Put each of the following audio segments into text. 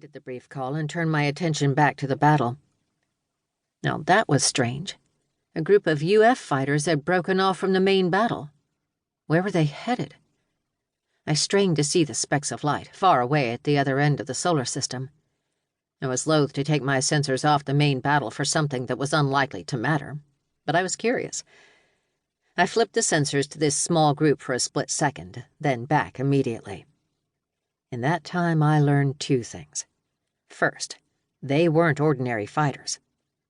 ended the brief call and turned my attention back to the battle. Now that was strange. A group of UF fighters had broken off from the main battle. Where were they headed? I strained to see the specks of light, far away at the other end of the solar system. I was loath to take my sensors off the main battle for something that was unlikely to matter, but I was curious. I flipped the sensors to this small group for a split second, then back immediately. In that time, I learned two things. First, they weren't ordinary fighters.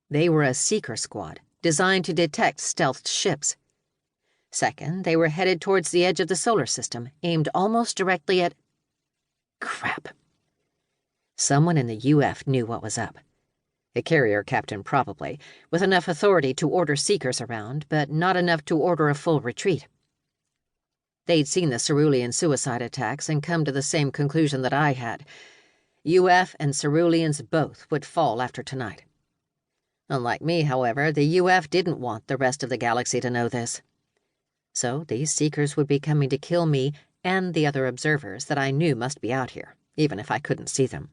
They were a seeker squad, designed to detect stealthed ships. Second, they were headed towards the edge of the solar system, aimed almost directly at... Crap. Someone in the UF knew what was up. A carrier captain, probably, with enough authority to order seekers around, but not enough to order a full retreat. They'd seen the Cerulean suicide attacks and come to the same conclusion that I had. UF and Ceruleans both would fall after tonight. Unlike me, however, the UF didn't want the rest of the galaxy to know this. So these seekers would be coming to kill me and the other observers that I knew must be out here, even if I couldn't see them.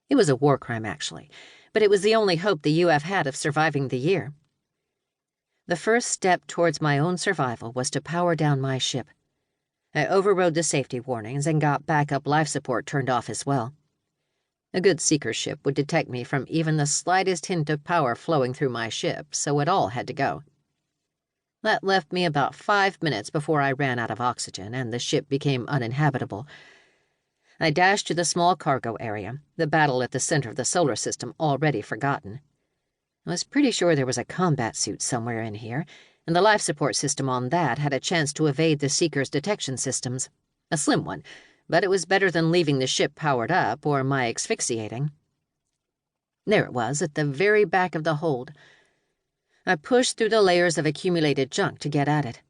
It was a war crime, actually, but it was the only hope the UF had of surviving the year. The first step towards my own survival was to power down my ship. I overrode the safety warnings and got backup life support turned off as well. A good seeker ship would detect me from even the slightest hint of power flowing through my ship, so it all had to go. That left me about 5 minutes before I ran out of oxygen and the ship became uninhabitable. I dashed to the small cargo area, the battle at the center of the solar system already forgotten. I was pretty sure there was a combat suit somewhere in here, and the life support system on that had a chance to evade the Seeker's detection systems. A slim one, but it was better than leaving the ship powered up or my asphyxiating. There it was, at the very back of the hold. I pushed through the layers of accumulated junk to get at it.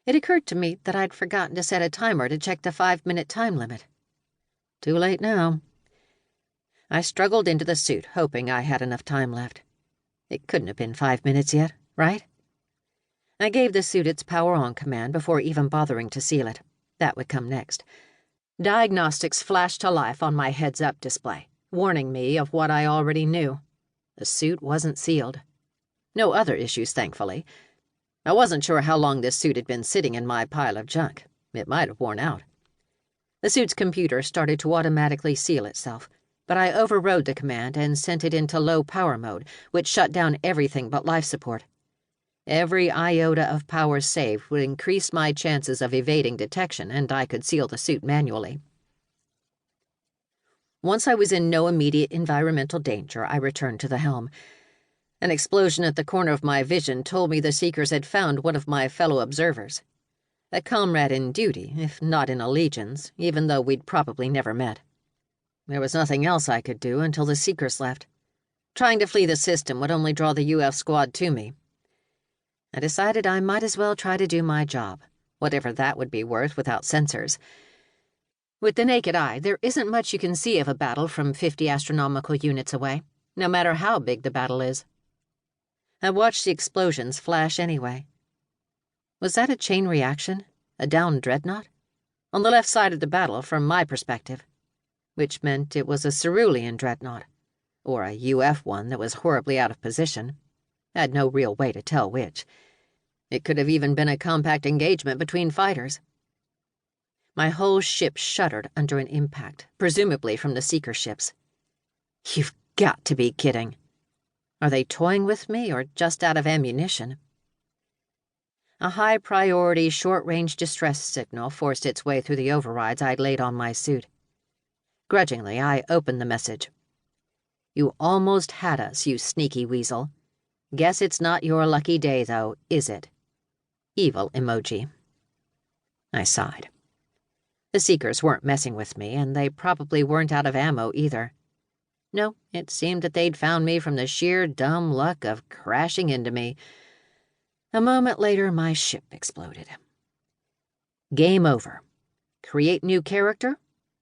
It occurred to me that I'd forgotten to set a timer to check the 5-minute time limit. Too late now. I struggled into the suit, hoping I had enough time left. It couldn't have been 5 minutes yet, right? I gave the suit its power-on command before even bothering to seal it. That would come next. Diagnostics flashed to life on my heads-up display, warning me of what I already knew. The suit wasn't sealed. No other issues, thankfully. I wasn't sure how long this suit had been sitting in my pile of junk. It might have worn out. The suit's computer started to automatically seal itself, but I overrode the command and sent it into low power mode, which shut down everything but life support. Every iota of power saved would increase my chances of evading detection, and I could seal the suit manually. Once I was in no immediate environmental danger, I returned to the helm. An explosion at the corner of my vision told me the Seekers had found one of my fellow observers. A comrade in duty, if not in allegiance, even though we'd probably never met. There was nothing else I could do until the Seekers left. Trying to flee the system would only draw the UF squad to me. I decided I might as well try to do my job, whatever that would be worth without sensors. With the naked eye, there isn't much you can see of a battle from 50 astronomical units away, no matter how big the battle is. I watched the explosions flash anyway. Was that a chain reaction? A downed dreadnought? On the left side of the battle, from my perspective. Which meant it was a Cerulean dreadnought, or a UF one that was horribly out of position. I had no real way to tell which. It could have even been a compact engagement between fighters. My whole ship shuddered under an impact, presumably from the Seeker ships. You've got to be kidding. Are they toying with me or just out of ammunition? A high-priority, short-range distress signal forced its way through the overrides I'd laid on my suit. Grudgingly, I opened the message. You almost had us, you sneaky weasel. Guess it's not your lucky day, though, is it? Evil emoji. I sighed. The Seekers weren't messing with me, and they probably weren't out of ammo either. No, it seemed that they'd found me from the sheer dumb luck of crashing into me. A moment later, my ship exploded. Game over. Create new character?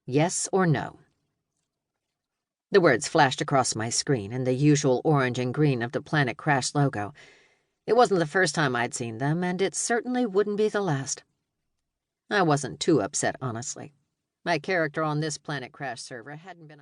Yes or no? The words flashed across my screen in the usual orange and green of the PlanetCrash logo. It wasn't the first time I'd seen them, and it certainly wouldn't be the last. I wasn't too upset, honestly. My character on this PlanetCrash server hadn't been a